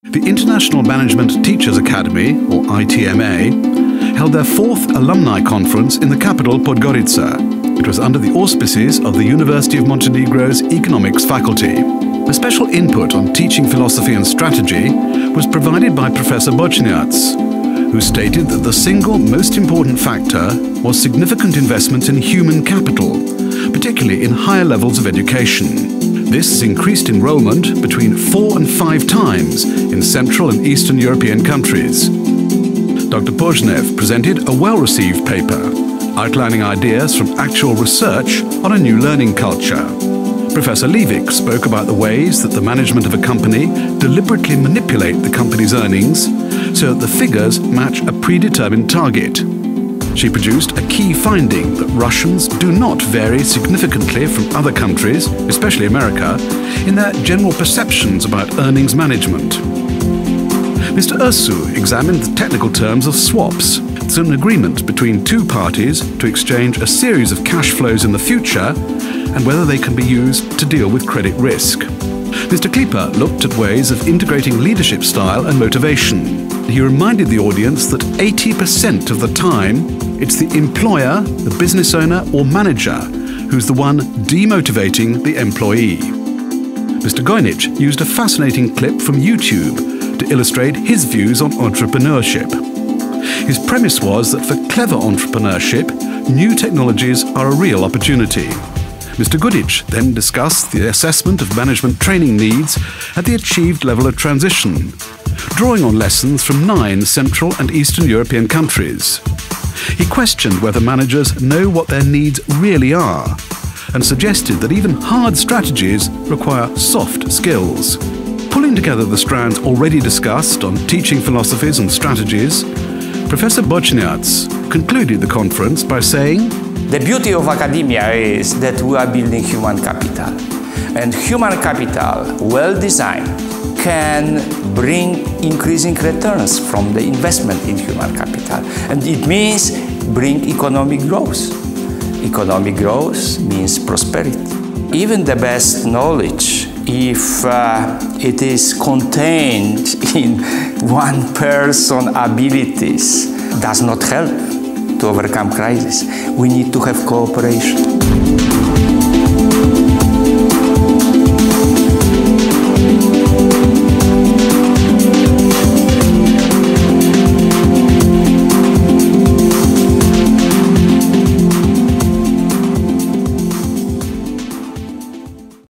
The International Management Teachers Academy, or ITMA, held their 4th alumni conference in the capital Podgorica. It was under the auspices of the University of Montenegro's Economics faculty. A special input on teaching philosophy and strategy was provided by Professor Bochniarz, who stated that the single most important factor was significant investments in human capital, particularly in higher levels of education. This increased enrollment between 4 and 5 times in Central and Eastern European countries. Dr. Bochniarz presented a well-received paper, outlining ideas from actual research on a new learning culture. Professor Leivik spoke about the ways that the management of a company deliberately manipulate the company's earnings so that the figures match a predetermined target. She produced a key finding that Russians do not vary significantly from other countries, especially America, in their general perceptions about earnings management. Mr. Ursu examined the technical terms of swaps. It's an agreement between two parties to exchange a series of cash flows in the future and whether they can be used to deal with credit risk. Mr. Klieper looked at ways of integrating leadership style and motivation. He reminded the audience that 80% of the time, it's the employer, the business owner or manager who's the one demotivating the employee. Mr. Bochniarz used a fascinating clip from YouTube to illustrate his views on entrepreneurship. His premise was that for clever entrepreneurship, new technologies are a real opportunity. Mr. Bochniarz then discussed the assessment of management training needs at the achieved level of transition, drawing on lessons from 9 Central and Eastern European countries. He questioned whether managers know what their needs really are and suggested that even hard strategies require soft skills. Pulling together the strands already discussed on teaching philosophies and strategies, Professor Bochniarz concluded the conference by saying, "The beauty of academia is that we are building human capital. And human capital, well designed, can bring increasing returns from the investment in human capital. And it means bring economic growth. Economic growth means prosperity. Even the best knowledge, if it is contained in one person's abilities, does not help to overcome crisis. We need to have cooperation."